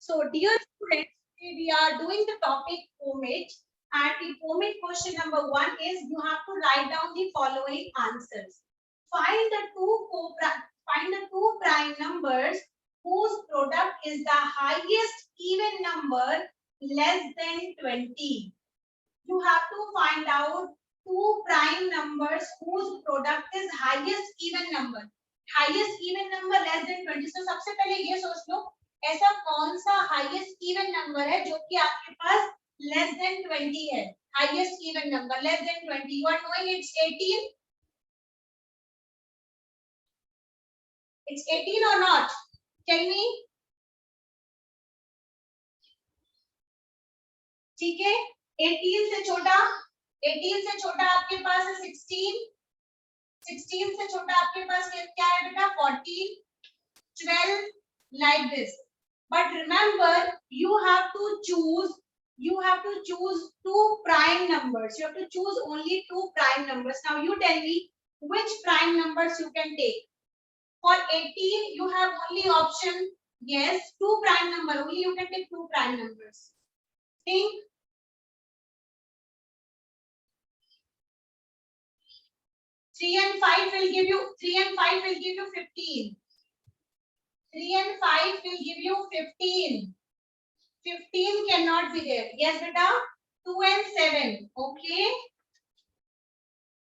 So, dear students, today we are doing the topic POMIT, and the POMIT question number 1 is you have to write down the following answers. Find the two prime numbers whose product is the highest even number less than 20. You have to find out two prime numbers whose product is highest even number. Highest even number less than 20. So सबसे पहले ये सोच लो ऐसा कौन सा highest even number है जो कि आपके पास लेस देन 20 है. Highest even number less than 20. You are knowing it's 18. It's 18 or not? Tell me. ठीक है. 18 से छोटा आपके पास है 16. 16 से छोटा आपके पास क्या है बेटा 14, 12 like this. But remember, you have to choose two prime numbers. You have to choose only two prime numbers. Now you tell me which prime numbers you can take. For 18, you have only option, yes, two prime number. Only you can take two prime numbers. Think. Three and five will give you 15. 3 and 5 will give you 15. 15 cannot be there. Yes, beta. 2 and 7. Okay.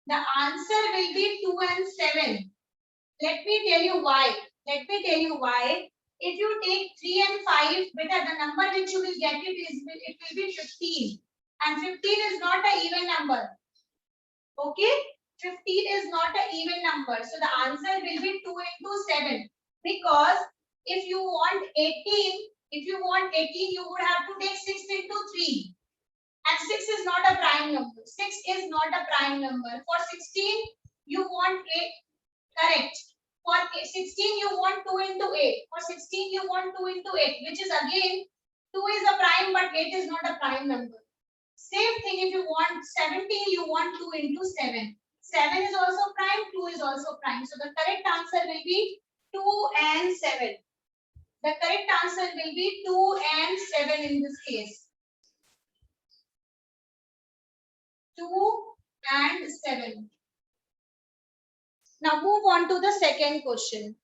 The answer will be 2 and 7. Let me tell you why. If you take 3 and 5, beta, the number which you will get it will be 15. And 15 is not an even number. Okay. 15 is not an even number. So the answer will be 2 into 7. Because if you want 18, you would have to take 6 into 3. And 6 is not a prime number. 6 is not a prime number. For 16, you want 8. Correct. For 16, you want 2 into 8. For 16, you want 2 into 8, which is again, 2 is a prime, but 8 is not a prime number. Same thing, if you want 17, you want 2 into 7. 7 is also prime, 2 is also prime. So the correct answer will be 2 and 7. The correct answer will be 2 and 7 in this case. 2 and 7. Now move on to the second question.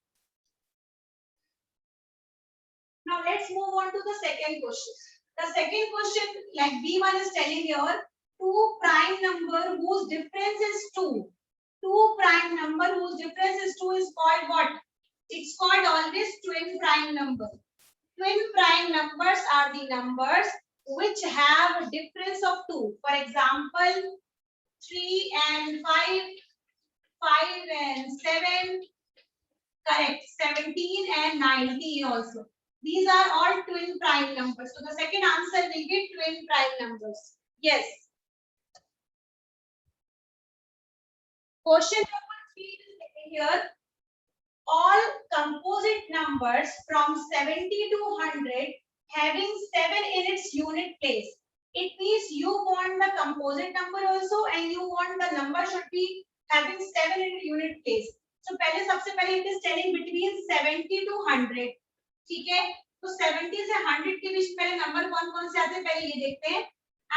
Now let's move on to the second question. The second question, like B1 is telling here, two prime number whose difference is 2. Two prime number whose difference is 2 is called what? It's called always twin prime number. Twin prime numbers are the numbers which have a difference of 2. For example, 3 and 5, 5 and 7, correct, 17 and 19 also. These are all twin prime numbers. So the second answer will be twin prime numbers. Yes. Question number 3 is here. All composite numbers from 70 to 100 having 7 in its unit place. It means you want the composite number also and you want the number should be having 7 in unit place. So सबसे पहले it is telling between 70 to 100. ठीक है, तो 70 से 100 के बीच पहले number कौन-कौन से आते हैं पहले ये देखते हैं.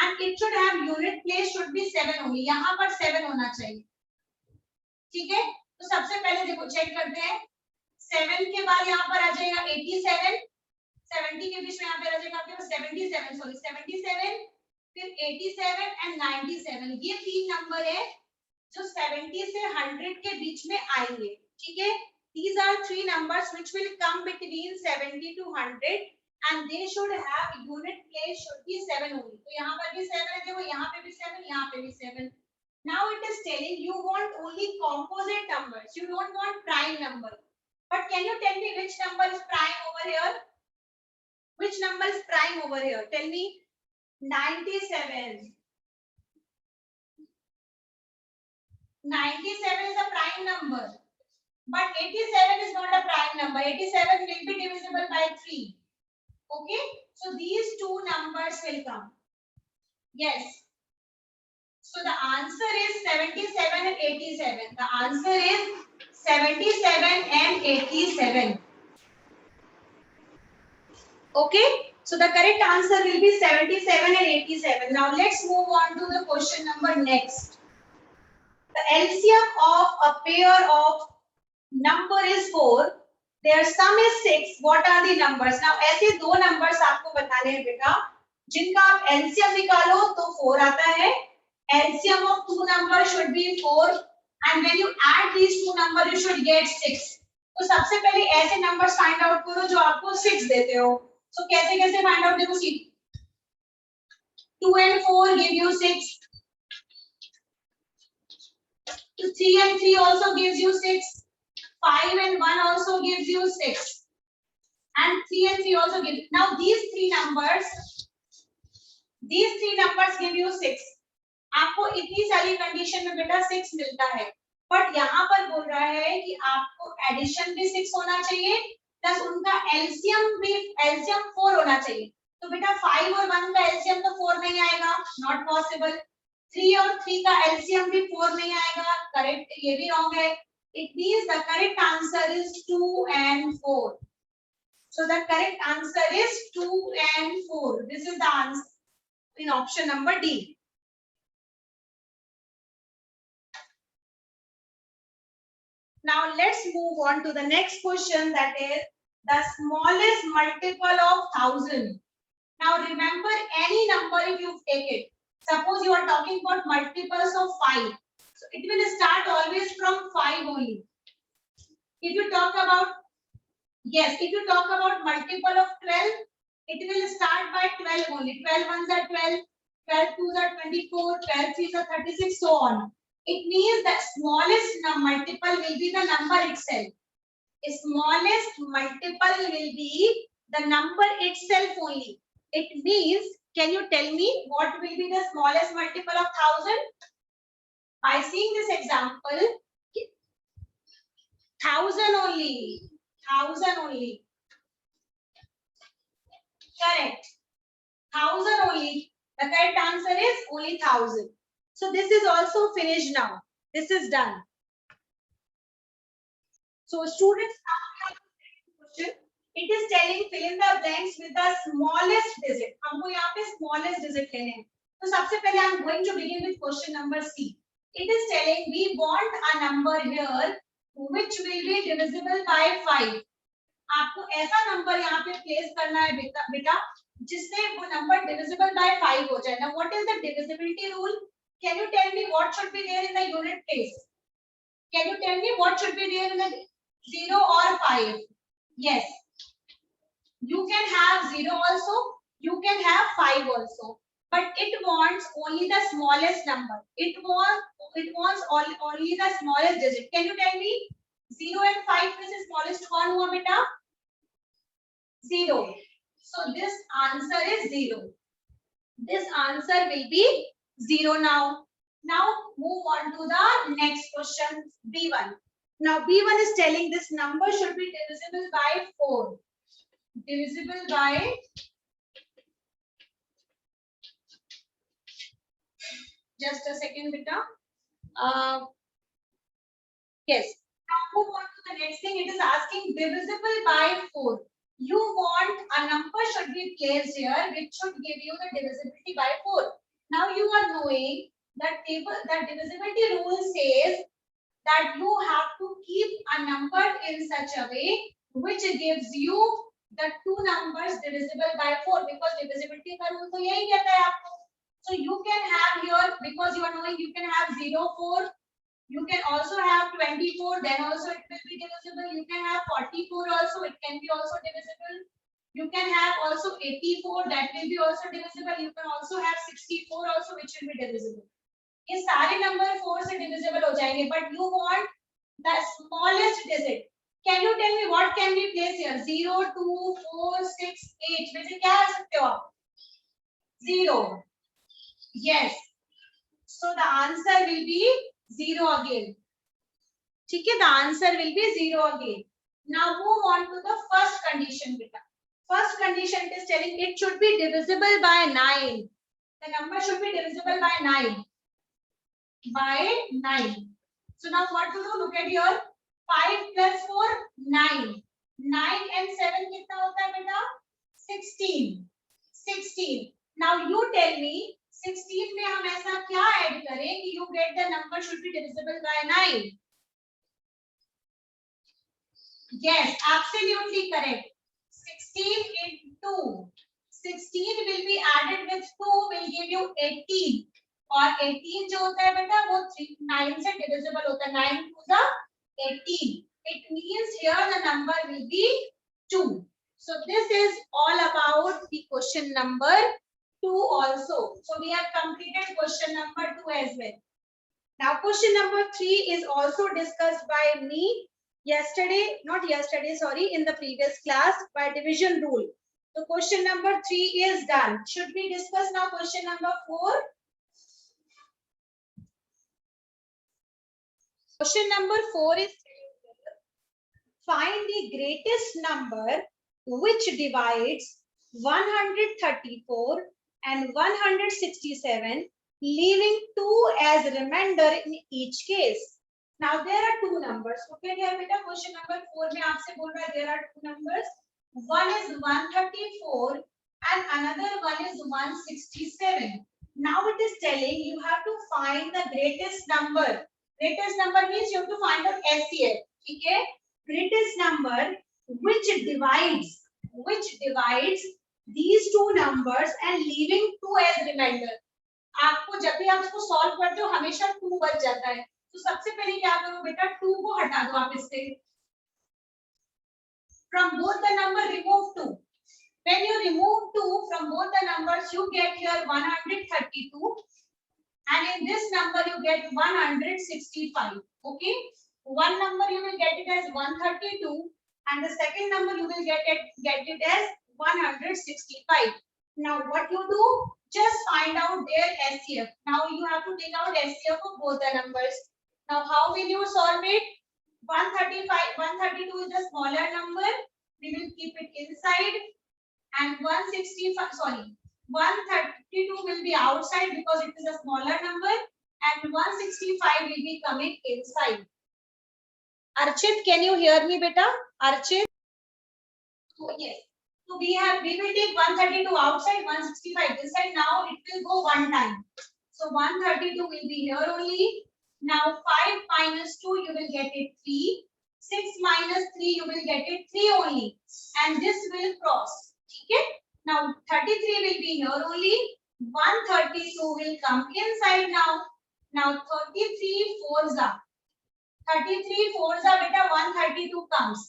And it should have unit place should be 7 only. यहाँ पर 7 होना चाहिए. ठीक है, तो सबसे पहले देखो चेक करते हैं. 7 के बाद यहाँ पर आ जाएगा 87. 70 के बीच में यहाँ पे आ जाएगा आपके पास 77. सॉरी 77, फिर 87 एंड 97. ये तीन नंबर है जो 70 से 100 के बीच में आएंगे. ठीक है, these are three numbers which will come between 70 to 100 and they should have unit place should be 7 only. तो यहाँ पर भी 7 है, देखो यहाँ पे भी 7, यहाँ पे भी 7. Now it is telling you want only composite numbers. You don't want prime number. But can you tell me which number is prime over here? Which number is prime over here? Tell me. 97. 97 is a prime number. But 87 is not a prime number. 87 will be divisible by 3. Okay? So these two numbers will come. Yes. So the answer is 77 and 87. The answer is 77 and 87. Okay, so the correct answer will be 77 and 87. Now let's move on to the question number next. The LCM of a pair of number is 4. Their sum is 6. What are the numbers? Now ऐसे दो numbers आपको बताने हैं बेटा, जिनका आप LCM निकालो तो 4 आता है. LCM of two numbers should be 4, and when you add these two numbers you should get 6. तो सबसे पहले ऐसे numbers find out करो जो आपको 6 देते हो. So कैसे find out? देखो सी 2 and 4 give you 6. 3 and 3 also gives you 6. 5 and 1 also gives you 6. And 3 and 3 also give. Now these three numbers give you 6. आपको इतनी सारी कंडीशन में बेटा 6 मिलता है, बट यहाँ पर बोल रहा है कि आपको एडिशन भी 6 होना चाहिए प्लस उनका एलसीएम 4 होना चाहिए. तो बेटा 5 और 1 का एलसीएम तो 4 नहीं आएगा, नॉट पॉसिबल. 3 और 3 का एलसीएम भी 4 नहीं आएगा, करेक्ट, ये भी रॉन्ग है. It means the correct answer is 2 and 4. So the correct answer is 2 and 4. This is the answer in option number D. Now let's move on to the next question, that is the smallest multiple of 1000. Now remember any number if you take it. Suppose you are talking about multiples of 5. So it will start always from 5 only. If you talk about multiple of 12, it will start by 12 only. 12 ones are 12, 12 twos are 24, 12 threes are 36, so on. It means the smallest multiple will be the number itself. The smallest multiple will be the number itself only. It means, can you tell me what will be the smallest multiple of 1000? By seeing this example, 1000 only. 1000 only. Correct. 1000 only. The correct answer is only 1000. So this is also finished now. This is done. So students, now we have the question. It is telling fill in the blanks with the smallest digit. हमको यहाँ पे smallest digit लेने हैं. तो सबसे पहले I'm going to begin with question number C. It is telling we want a number here which will be divisible by 5. आपको ऐसा नंबर यहाँ पे प्लेस करना है बेटा जिससे वो नंबर divisible by 5 हो जाए. Now what is the divisibility rule? Can you tell me what should be there in the unit place? Can you tell me what should be there in the 0 or 5? Yes. You can have 0 also, you can have 5 also, but it wants only the smallest number. It wants only the smallest digit. Can you tell me 0 and 5 में से smallest कौन हुआ बेटा? 0. So this answer is 0. This answer will be 0 now. Now move on to the next question, B1. Now B1 is telling this number should be divisible by 4. Divisible by just a second beta. Yes, now move on to the next thing. It is asking divisible by 4. You want a number should be placed here which should give you the divisibility by 4. Now you are knowing that divisibility rule says that you have to keep a number in such a way which gives you the two numbers divisible by 4, because divisibility का rule तो यही कहता है आपको. So you can have here, because you are knowing, you can have 0, 4. You can also have 24, then also it will be divisible. You can have 44 also, it can be also divisible. You can have also 84, that will be also divisible. You can also have 64 also, which will be divisible. ये सारे number 4 से divisible हो जाएंगे, but you want the smallest digit. Can you tell me what can we place here? 0, 2, 4, 6, 8 में से क्या आ सकते हो आप? 0. Yes. So the answer will be 0 again. ठीक है, the answer will be 0 again. Now move on to the first condition beta. First condition it is telling it should be divisible by 9. The number should be divisible by 9. By 9. So now what to do? Look at here. 5 plus 4, 9. 9 and 7 कितना होता है बेटा? 16. 16. Now you tell me 16 में हम ऐसा क्या add करें कि you get the number should be divisible by 9. Yes, absolutely correct. 16 into 16 will be added with 2 will give you 18. और 18 जो होता है बेटा वो 9 से divisible होता है. 9 to the 18. It means here the number will be 2. So this is all about the question number 2 also. So we have completed question number 2 as well. Now question number 3 is also discussed by me in the previous class by division rule. So question number 3 is done. Should we discuss now question number 4? Question number 4 is find the greatest number which divides 134 and 167, leaving 2 as remainder in each case. Now there are two numbers. Okay, here beta question number 4 में आपसे बोल रहा है there are two numbers. One is 134 and another one is 167. Now it is telling you have to find the greatest number. Greatest number means you have to find out SCF. ठीक है? Greatest number which divides these two numbers and leaving 2 as remainder. आपको जब भी आप इसको solve करते हो हमेशा 2 बच जाता है. तो सबसे पहले क्या करो बेटा 2 को हटा दो आप इससे. From both the number remove 2. When you remove 2 from both the numbers you get here 132 and in this number you get 165. Okay, one number you will get it as 132 and the second number you will get it as 165. Now what you do, just find out their SCF. Now you have to take out SCF of both the numbers. Now how will you solve it? 132 is the smaller number, we will keep it inside, and 132 will be outside because it is a smaller number, and 165 will be coming inside. Archit, can you hear me beta? Archit? So yes. So we will take 132 outside, 165 this side. Now it will go one time. So 132 will be here only. Now 5 minus 2 you will get it 3. 6 minus 3 you will get it 3 only. And this will cross. Okay? Now 33 will be here only. 132 will come inside now. Now 33 fours are. 33 fours are beta 132 comes.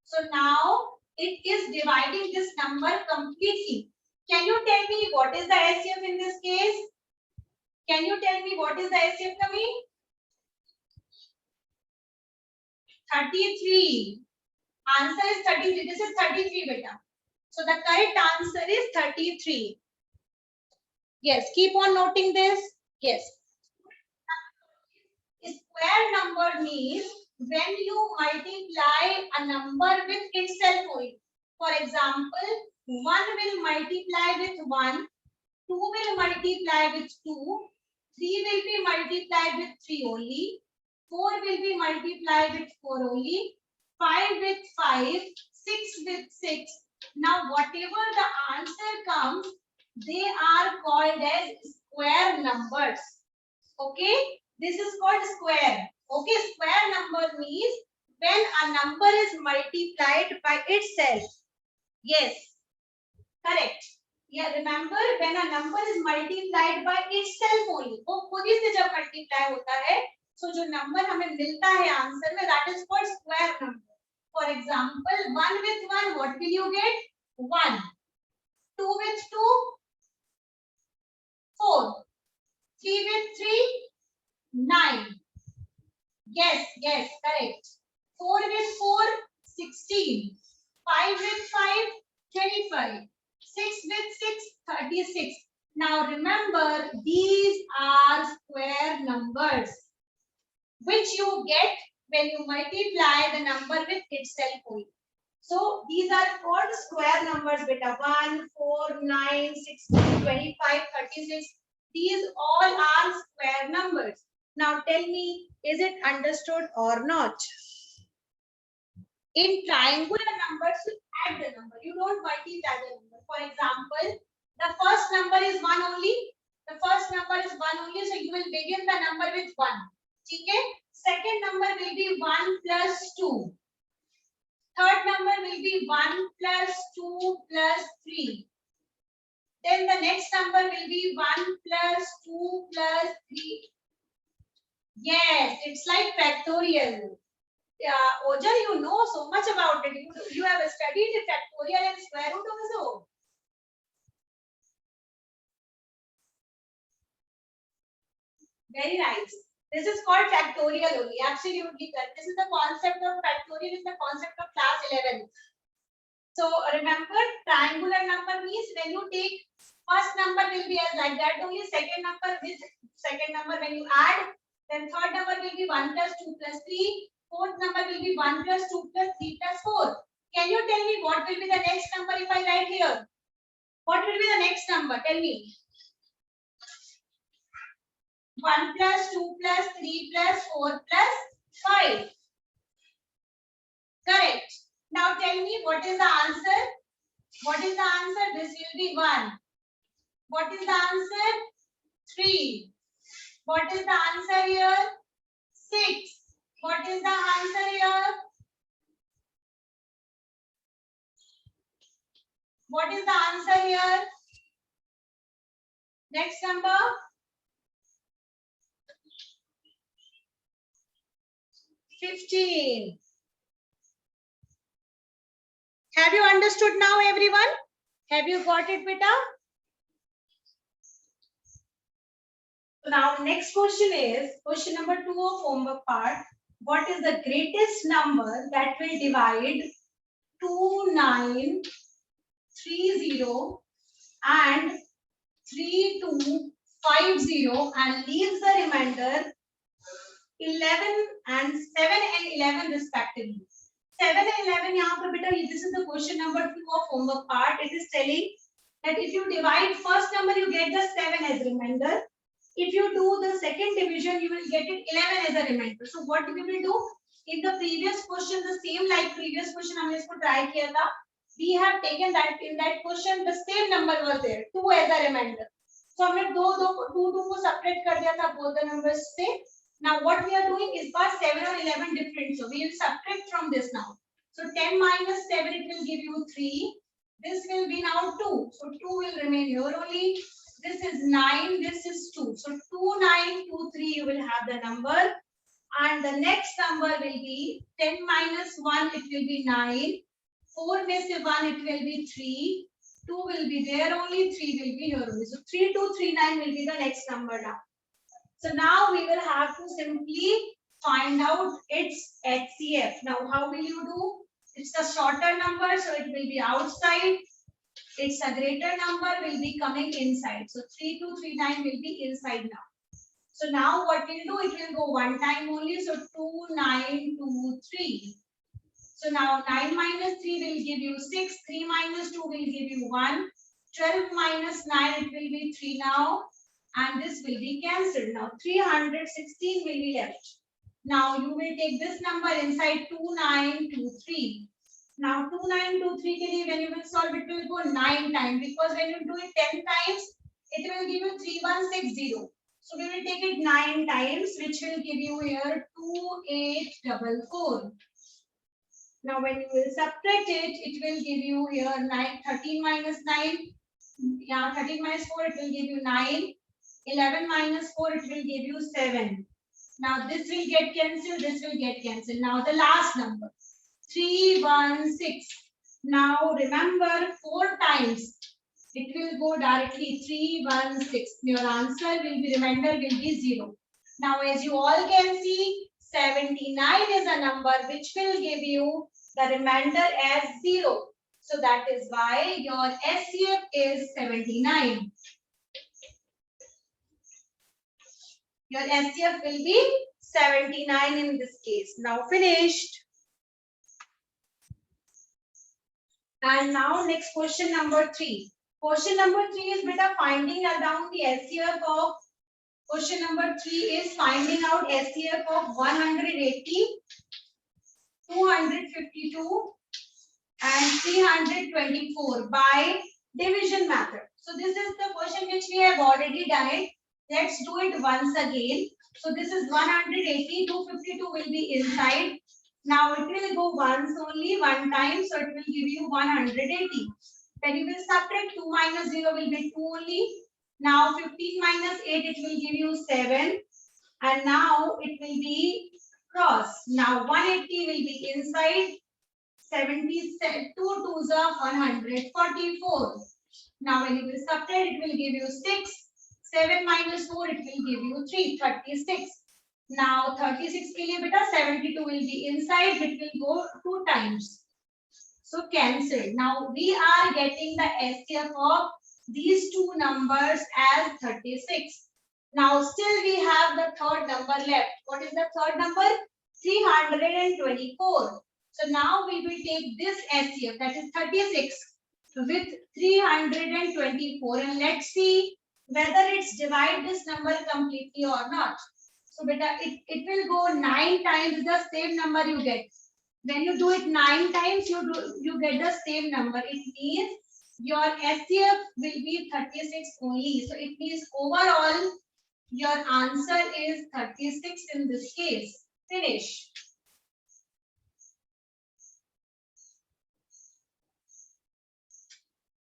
So now it is dividing this number completely. Can you tell me what is the SCF in this case? Can you tell me what is the SCF coming? 33. Answer is 33. This is 33 beta. So the correct answer is 33. Yes, keep on noting this. Yes. Square number means when you multiply a number with itself only. For example, 1 will multiply with 1, 2 will multiply with 2, 3 will be multiplied with 3 only, 4 will be multiplied with 4 only, 5 with 5, 6 with 6. Now whatever the answer comes, they are called as square numbers. Okay, this is called square. Okay, square number means when a number is multiplied by itself. Yes, correct. Yeah, remember when a number is multiplied by itself only. वो खुद ही से जब multiply होता है, so जो number हमें मिलता है आंसर में, that is called square number. For example, 1 with 1, what will you get? 1. 2 with 2, 4. 3 with 3, 9. Yes, correct. 4 with 4, 16. 5 with 5, 25. 6 with 6, 36. Now remember, these are square numbers, which you get when you multiply the number with itself only. So these are called square numbers, beta. 1, 4, 9, 16, 25, 36. These all are square numbers. Now tell me, is it understood or not? In triangular numbers, you add the number. You don't multiply the number. For example, the first number is 1 only. The first number is 1 only, so you will begin the number with 1. Okay? Second number will be 1 plus 2. Third number will be 1 plus 2 plus 3. Then the next number will be 1 plus 2 plus 3. Yes, it's like factorial. Yeah, Ojal, you know so much about it. You have studied the factorial and square root also. Very nice. This is called factorial only. Absolutely correct. This is the concept of factorial, is the concept of class 11. So remember, triangular number means when you take first number will be as like that only, second number with second number when you add, then third number will be 1 plus 2 plus 3, fourth number will be 1 plus 2 plus 3 plus 4. Can you tell me what will be the next number if I write here? What will be the next number? Tell me. 1 plus 2 plus 3 plus 4 plus 5. Correct. Now tell me what is the answer? What is the answer? This will be 1. What is the answer? 3. What is the answer here? 6. What is the answer here? What is the answer here? Next number. 15. Have you understood now, everyone? Have you got it, beta? Now, next question is question number 2 of homework part. What is the greatest number that will divide 2930 and 3250 and leaves the remainder 11 and 7 and 11 respectively. 7 and 11 यहाँ पे बेटा, this is the question number 2 of homework part. It is telling that if you divide first number, you get the 7 as remainder. If you do the second division, you will get it 11 as a remainder. So what we will do in the previous question, the same like previous question हमने इसको try किया था. We have taken that in that question the same number was there, 2 as a remainder. So हमने दो को separate कर दिया था both the numbers से. Now what we are doing is got 7 or 11 different. So we will subtract from this now. So 10 minus 7, it will give you 3. This will be now 2. So 2 will remain here only. This is 9. This is 2. So 2923 you will have the number. And the next number will be 10 minus 1. It will be 9. 4 में से 1 it will be 3. 2 will be there only. 3 will be here only. So 3239 will be the next number now. So now we will have to simply find out its HCF. Now how will you do? It's a shorter number, so it will be outside. It's a greater number, will be coming inside. So 3239 will be inside now. So now what we'll do? It will go one time only. So 2923. So now 9 minus 3 will give you 6. 3 minus 2 will give you 1. 12 minus 9, it will be 3 now. And this will be cancelled. Now 316 will be left. Now you will take this number inside 2923. Now 2923 ke liye when you will solve, it will go 9 times, because when you do it 10 times, it will give you 3160. So we will take it 9 times, which will give you here 2844. Now when you will subtract it, it will give you here 13 minus 9. Yeah, 13 minus 4, it will give you 9. 11 minus 4, it will give you 7. Now this will get cancelled, this will get cancelled. Now the last number, 316. Now remember 4 times, it will go directly 316. Your answer will be, remainder will be 0. Now as you all can see, 79 is a number which will give you the remainder as 0. So that is why your SCF is 79. Your SCF will be 79 in this case. Now finished. And now next question number 3. Question number 3 is beta finding down the SCF of, question number 3 is finding out SCF of 180 252 and 324 by division method. So this is the question which we have already done it. Let's do it once again. So this is 180, 252 will be inside. Now it will go once only, one time, so it will give you 180. Then you will subtract 2 minus 0 will be 2 only. Now 15 minus 8 it will give you 7. And now it will be cross. Now 180 will be inside. 72 twos are 144. Now when you will subtract, it will give you 6. 7 minus 4, it will give you 3, 36. Now 36 के लिए बेटा 72 will be inside, it will go 2 times. So cancel. Now we are getting the SCF of these two numbers as 36. Now still we have the third number left. What is the third number? 324. So now we will take this SCF, that is 36 with 324, and let's see whether it's divide this number completely or not. So beta, it will go 9 times the same number you get. When you do it 9 times, you get the same number. It means your SCF will be 36 only. So it means overall your answer is 36 in this case. Finish.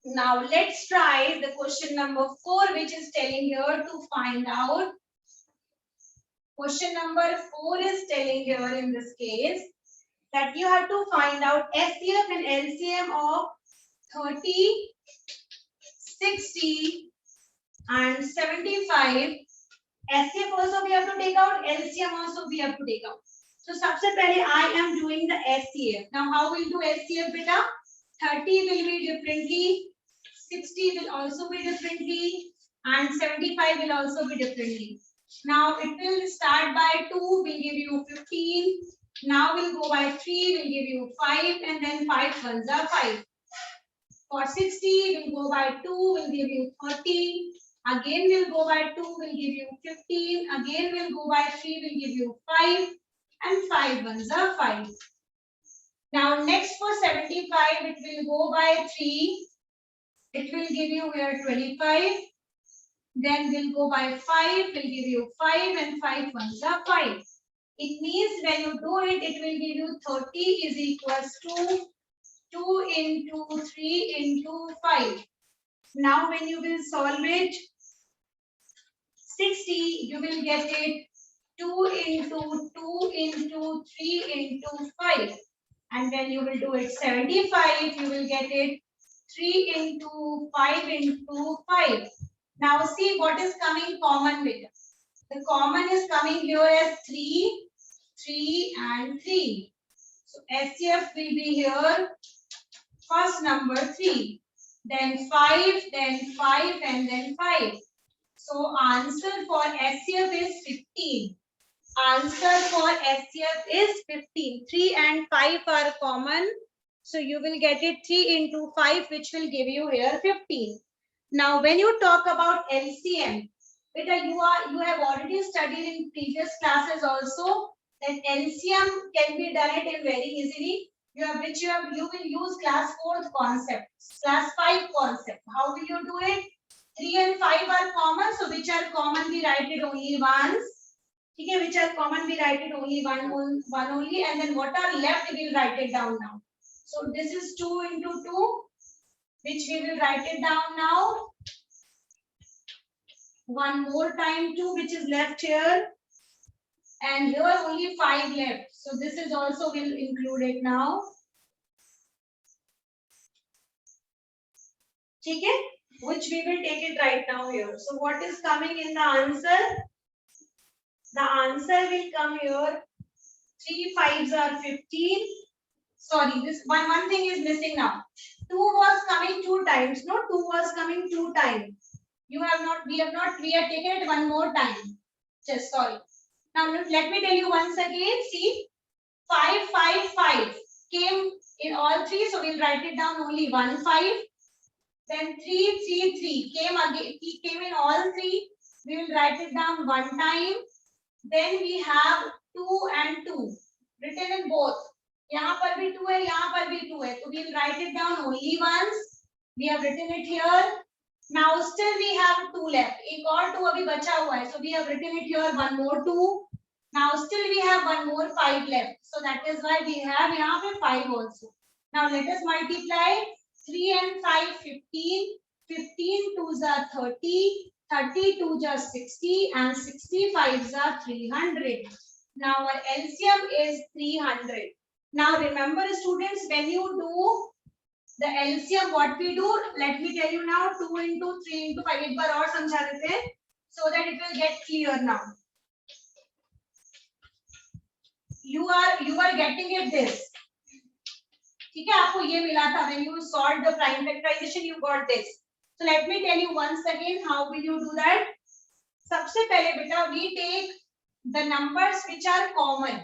Now let's try the question number 4, which is telling here to find out. Question number 4 is telling here in this case that you have to find out SCF and LCM of 30, 60 and 75. SCF also we have to take out, LCM also we have to take out. So सबसे पहले I am doing the SCF. Now how will do SCF beta? 30 will be differently, 60 will also be differently, and 75 will also be differently. Now it will start by 2, will give you 15. Now we'll go by 3, will give you 5, and then 5 ones are 5. For 60, we'll go by 2, will give you 30. Again we'll go by 2, will give you 15. Again we'll go by 3, will give you 5, and 5 ones are 5. Now next for 75, it will go by 3. It will give you here 25. Then we'll go by 5, will give you 5, and 5 ones are 5. It means when you do it, it will give you 30 is equals to 2 into 3 into 5. Now when you will solve it, 60, you will get it 2 into 2 into 3 into 5. And when you will do it 75, you will get it 3 into 5 into 5. Now see what is coming common with it. The common is coming here as 3, 3 and 3. So SCF will be here first number 3, then 5, then 5 and then 5. So answer for SCF is 15. Answer for SCF is 15. 3 and 5 are common. So you will get it 3 into 5, which will give you here 15. Now when you talk about LCM, beta, you have already studied in previous classes also that LCM can be done it in very easily. You will use class 4th concept, class 5 concept. How will you do it? 3 and 5 are common, so which are common we write it only once. Okay, which are common we write it only one only, and then what are left we will write it down now. So this is 2 into 2, which we will write it down now. One more time 2, which is left here, and here only 5 left. So this is also will include it now. Okay, which we will take it right now here. So what is coming in the answer? The answer will come here. 3 5s are 15. Sorry, this one thing is missing now. 2 was coming 2 times. No, 2 was coming 2 times. We have taken it one more time. Just sorry. Now let me tell you once again. See, 5 5 5 came in all 3, so we'll write it down only 1 5. Then 3 3 3 came again. He came in all 3. We will write it down one time. Then we have 2 and 2 written in both. यहाँ पर भी 2 है, यहाँ पर भी 2 है, तो we will write it down only once. We have written it here. Now still we have 2 left. एक और 2 अभी बचा हुआ है, so we have written it here, one more 2. Now still we have one more 5 left, so that is why we have यहाँ पे 5 also. Now let us multiply 3 and 5, 15. 15 2s are 30, 30 2s are 60, and 65s are 300. Now our LCM is 300. Now remember students, when you do the LCM, what we do, let me tell you now, 2 into 3 into 5, एक बार और समझा देते हैं so that it will get clear now. You are getting it this. ठीक है, आपको ये मिला था when you solved the prime factorization, you got this. So let me tell you once again how will you do that. सबसे पहले बेटा we take the numbers which are common.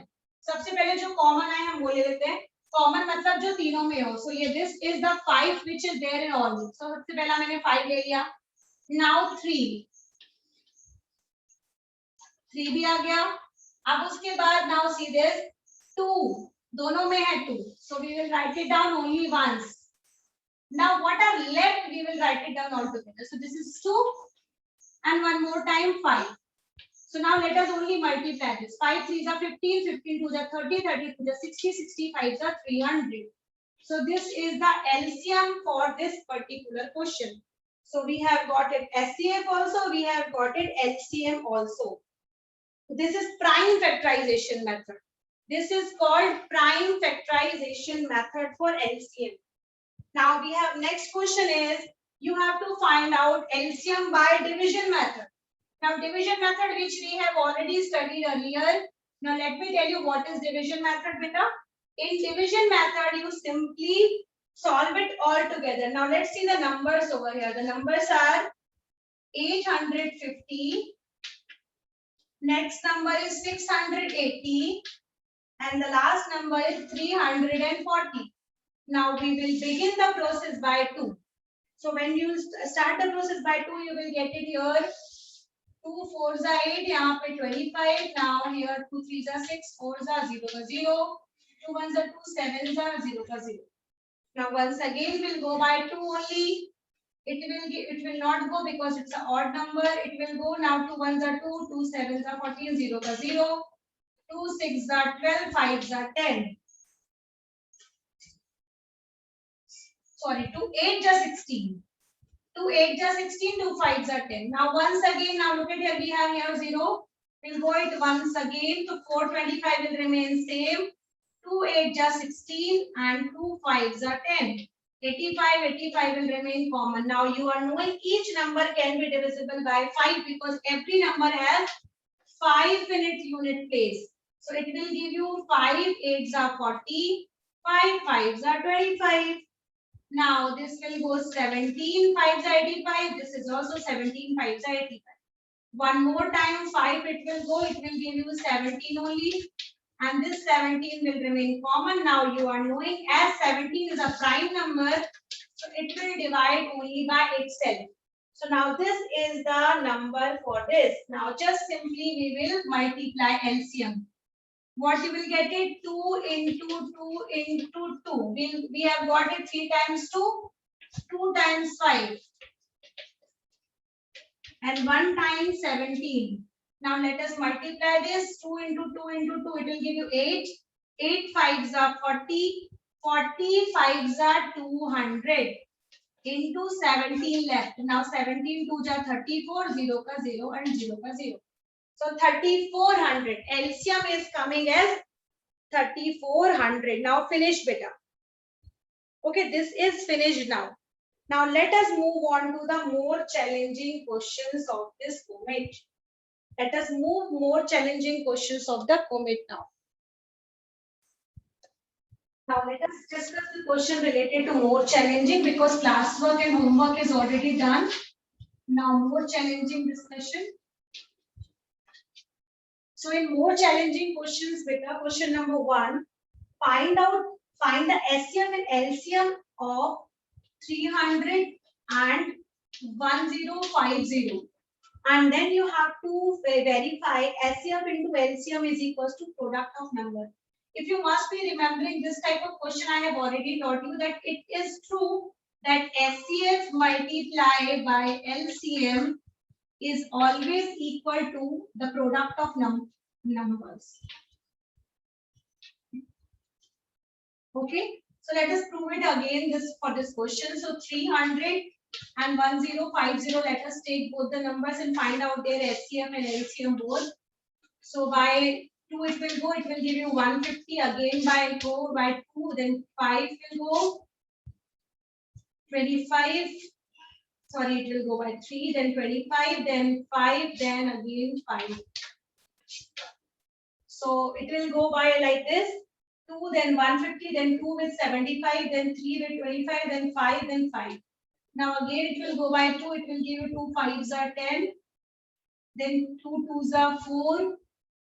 सबसे पहले जो common है हम वो ले लेते हैं. कॉमन मतलब जो तीनों में हो. सो ये this is the 5 which is there in all. So सबसे पहला मैंने 5 ले लिया. नाउ 3 भी आ गया. अब उसके बाद नाउ सी दिस 2, दोनों में है 2, so we will write it down only once. Now what are left we will write it down all together. So this is 2 and one more time 5. So now let us only multiply this. 5 3s are 15, 15 2s are 30, 30 2s are 60, 65s are 300. So this is the LCM for this particular question. So we have got it SCF also, we have got it LCM also. This is prime factorization method. This is called prime factorization method for LCM. Now we have next question is you have to find out LCM by division method. Now division method which we have already studied earlier. Now let me tell you what is division method beta. In division method you simply solve it all together. Now let's see the numbers over here. The numbers are 850. Next number is 680 and the last number is 340. Now we will begin the process by 2. So when you start the process by 2 you will get it here. 2 4s are 8, यहाँ पे 25. Now here 2 3s are 6, 4s are 0 का 0, 2 1s are 2, 7s are 0 का 0. Now once again we'll go by 2 only. It will not go because it's an odd number. It will go now. 2 1s are 2, 2 7s are 14, 0 का 0, 2 6s are 12, 5s are 10. Sorry, 2 8s are 16. 2 8s are 16, 2 5s are 10. Now once again, now look at here, we have here 0. We'll go it once again. So 425 will remain same. 2 8s are 16 and 2 5s are 10. 85 will remain common. Now you are knowing each number can be divisible by 5 because every number has 5 in its unit place. So it will give you 5 8s are 40, 5 5s are 25. Now this will go 17 5s are 85. This is also 17 5s are 85. One more time 5 it will go. It will give you 17 only. And this 17 will remain common. Now you are knowing as 17 is a prime number. So it will divide only by itself. So now this is the number for this. Now just simply we will multiply LCM. What you will get it 2 into 2 into 2. We have got it 3 times 2, 2 times 5 and 1 times 17. Now let us multiply this 2 into 2 into 2. It will give you 8. 8 5s are 40. 40 5s are 200 into 17 left. Now 17 2s are 34, 0 ka 0 and 0 ka 0. So 3400. LCM is coming as 3400. Now finish beta. Okay, this is finished now. Now let us move on to the more challenging questions of this comet. Let us move more challenging questions of the comet now. Now let us discuss the question related to more challenging because classwork and homework is already done. Now more challenging discussion. So in more challenging questions, beta, question number 1, find the SCM and LCM of 300 and 1050. And then you have to verify SCM into LCM is equals to product of number. If you must be remembering this type of question, I have already taught you that it is true that SCF multiplied by LCM is always equal to the product of numbers. Okay, so let us prove it again this for this question. So 300 and 1050, let us take both the numbers and find out their SCF and LCM both. So by 2 it will go, it will give you 150, again by 2, then 5 will go, 25, sorry, it will go by 3, then 25, then 5, then again 5. So it will go by like this, 2, then 150, then 2 with 75, then 3 with 25, then 5, then 5. Now again it will go by 2, it will give you 2 5s are 10, then 2 2s are 4,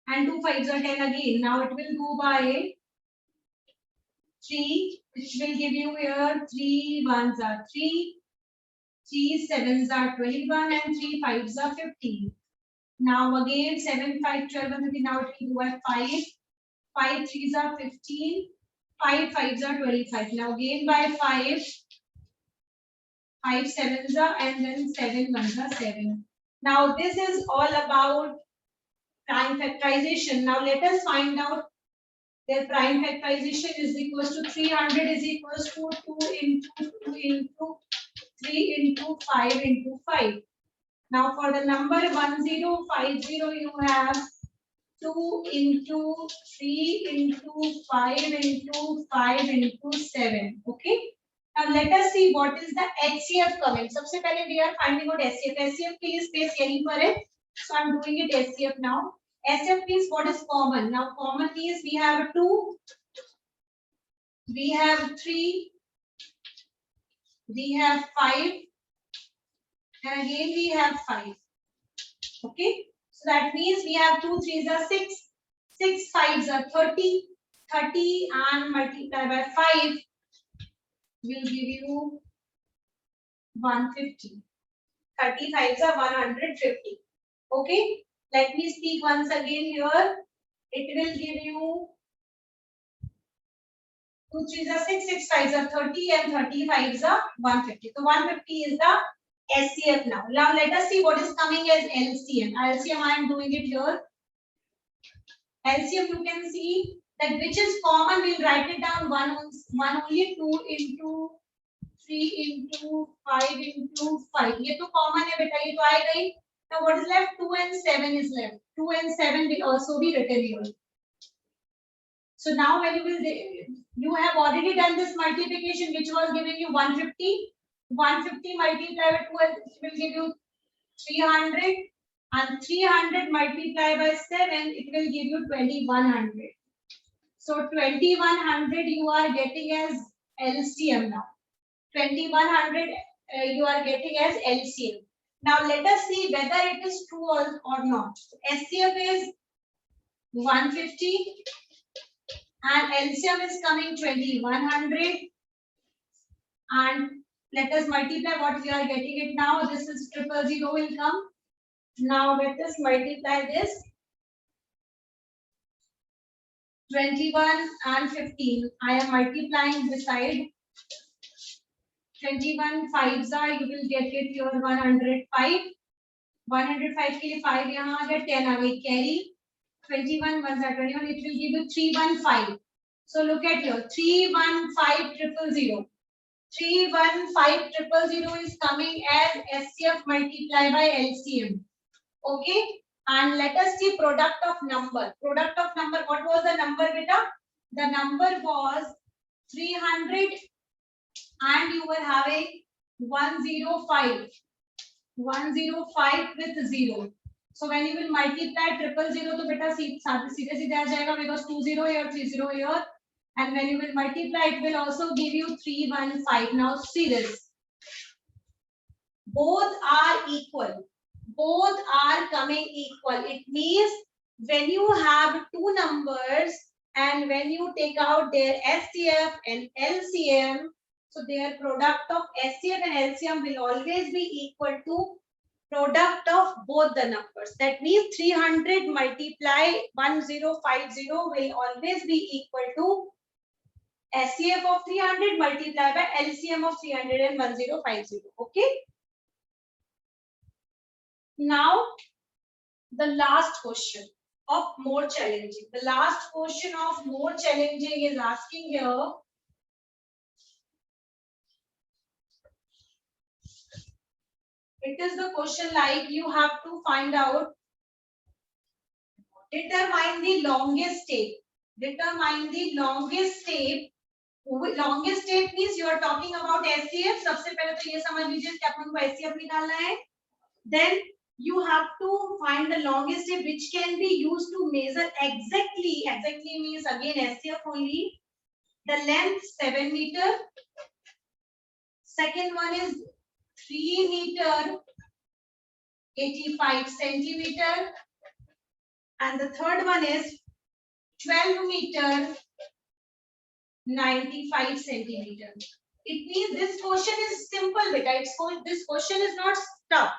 and 2 5s are 10 again. Now it will go by 3, which will give you here 3 1s are 3, 3 7s are 21, and 3 5s are 15. Now again 7 5 12 and 15. Now it will go by 5, 5 3s are 15, 5 5s are 25. Now again by 5, 5 7s are, and then 7 1s are 7. Now this is all about prime factorization. Now let us find out their prime factorization is equals to 300 is equals to 2 into 2 into 3 into 5 into 5. Now for the number 1050, you have 2 into 3 into 5 into 5 into 7. Okay. Now let us see what is the HCF coming. सबसे पहले we are finding out HCF. HCF के लिए space यहीं पर है. So I'm doing it HCF now. HCF means what is common. Now common means we have 2, we have 3, we have 5, and again we have 5. Okay. So that means we have 2 3s are 6, 6 5s are 30, 30 and multiply by 5 will give you 150. 30 5s are 150. Okay. Let me speak once again here. It will give you 2 3s are 6, 6 5s are 30, and 30 5s are 150. So 150 is the SCF now. Now let us see what is coming as LCM. LCM I am doing it here. LCM you can see that which is common, we'll write it down one only, 2 into 3 into 5 into 5. ये तो common है बेटा, ये तो आएगा ही. Now what is left? 2 and 7 is left. 2 and 7 will also be written here. So now when you have already done this multiplication which was giving you 150. 150 multiplied by 2 will give you 300, and 300 multiplied by 7 it will give you 2100. So 2100 you are getting as LCM now. 2100 you are getting as LCM. Now let us see whether it is true or not. So SCF is 150 and LCM is coming 2100, and let us multiply what we are getting it now. This is 000 will come. Now let us multiply this. 21 and 15. I am multiplying this side. 21 5s are, you will get it your 105. 105 के लिए 5 यहाँ आ गया, 10 आ गई carry. 21 1s are 21. It will give you 315. So look at here, 315000. 315000 is coming as SCF multiplied by LCM. Okay, and let us see product of number. Product of number, what was the number beta? The number was 300 and you were having 105. 105 with 0. So when you will multiply 000 तो बेटा सीधे सीधे आ जाएगा, because 20 here 30 here. And when you will multiply, it will also give you 315. Now see this. Both are equal. Both are coming equal. It means when you have two numbers and when you take out their SCF and LCM, so their product of SCF and LCM will always be equal to product of both the numbers. That means 300 multiply 1050 will always be equal to SCF of 300 multiplied by LCM of 300 and 1050. Okay. Now the last question of more challenging. The last question of more challenging is asking here. It is the question like you have to find out, determine the longest step. Determine the longest step. Longest step means you are talking about SCF. सबसे पहले तो ये समझ लीजिए कि अपन को SCF निकालना है. Then you have to find the longest step which can be used to measure exactly. Exactly means again SCF only. The length 7 meter. Second one is 3 meter 85 centimeter. And the third one is 12 meter 95 centimeter. It means this question is simple, beta. This question is not tough.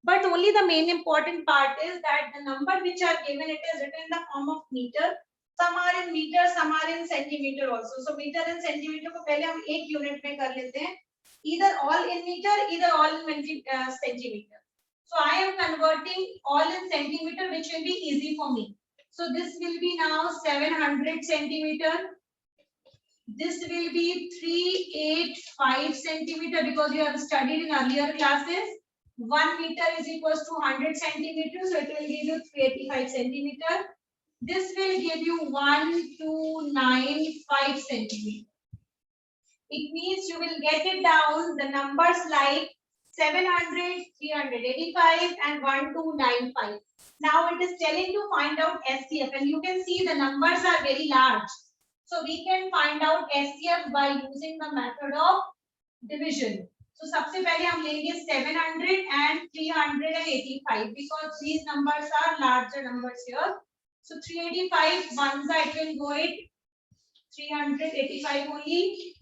But only the main important part is that the number which are given, it is written in the form of meter. Some are in meter, some are in centimeter also. So meter and centimeter को पहले हम एक unit में कर लेते हैं. Either all in meter, either all in centimeter. So I am converting all in centimeter, which will be easy for me. So this will be now 700 centimeter. This will be 385 centimeter because you have studied in earlier classes. 1 meter is equals to 100 centimeters, so it will give you 385 centimeter. This will give you 1295 centimeter. It means you will get it down the numbers like 700, 385 and 1295. Now it is telling to find out SCF and you can see the numbers are very large. So we can find out SCF by using the method of division. So सबसे पहले हम लेंगे 700 and 385 because these numbers are larger numbers here. So 385 ones it will go it 385 only.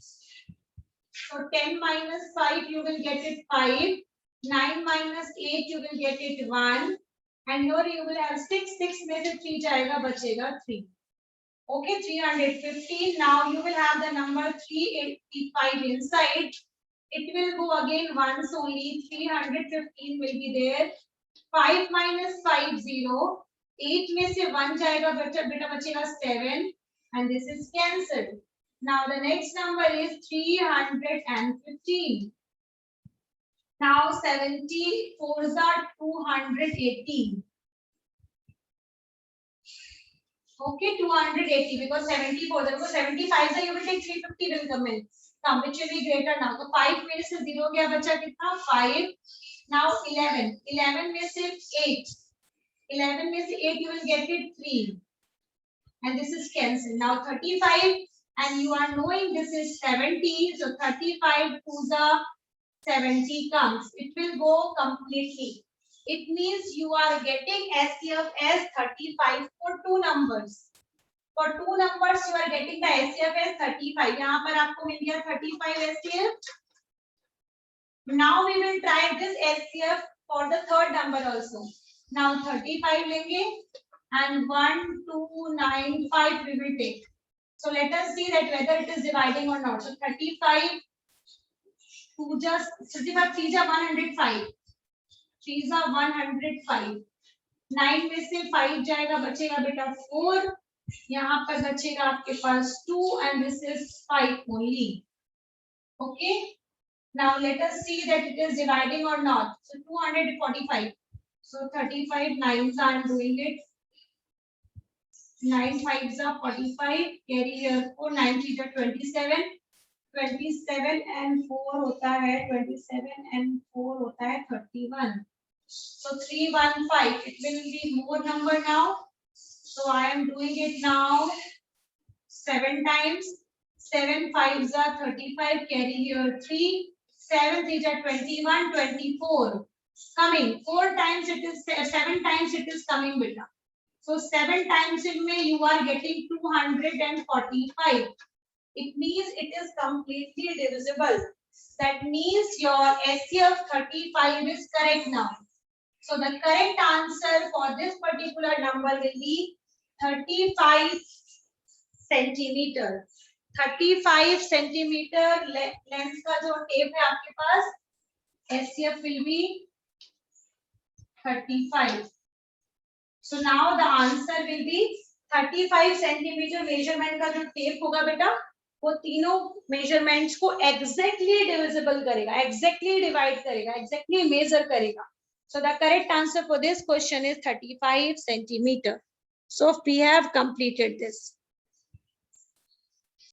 So 10 minus 5 you will get it 5. 9 minus 8 you will get it 1. And here you will have 6. 6 में से 3 जाएगा बचेगा 3. Okay, 315. Now you will have the number 385 inside. It will go again once only. 315 will be there. 5 minus 5 0. 8 में से 1 जाएगा बेटा बचेगा 7. And this is cancelled. Now the next number is 315. Now 74s are 280. Okay, 280 because 74. Therefore 75 so you will take 350 will come in. Come which will be greater now. So 5 में से 0 गया बचा कितना 5. Now 11. 11 में से 8. 11 में से 8 you will get it 3. And this is cancelled. Now 35 and you are knowing this is 70. So 35 to the 70 comes. It will go completely. It means you are getting SCF as 35 for 2 numbers. For 2 numbers you are getting the SCF as 35. यहाँ पर आपको मिल गया 35 SCF. Now we will try this SCF for the third number also. Now 35 लेंगे and 1295 we will take. So let us see that whether it is dividing or not. So 35 to just 35 3 जा 105. 3 जा 105. 9 में से 5 जाएगा बचेगा बेटा 4. यहाँ पर बचेगा आपके पास 2 and this is 5 only. Okay. Now let us see that it is dividing or not. So 245. So 35 9s I am doing it. 9 5s are 45. Carry here 4 9 3s are 27. 27 and 4 होता है 27 and 4 होता है 31. So 315. It will be more number now. So I am doing it now 7 times. 7 5s are 35. Carry here 3. 7 3s are 21. 24. Coming 4 times it is 7 times it is coming beta. So 7 times in May you are getting 245. It means it is completely divisible. That means your SCF 35 is correct now. So the correct answer for this particular number will be 35 centimeter. 35 centimeter length का जो tape है आपके पास, SCF will be 35. So now the answer will be 35 centimeter measurement का जो tape होगा बेटा, वो तीनों मेजरमेंट्स को एग्जैक्टली डिविजिबल करेगा, एग्जैक्टली डिवाइड करेगा, एग्जैक्टली मेजर करेगा. So the correct answer for this question is 35 centimeter. So we have completed this.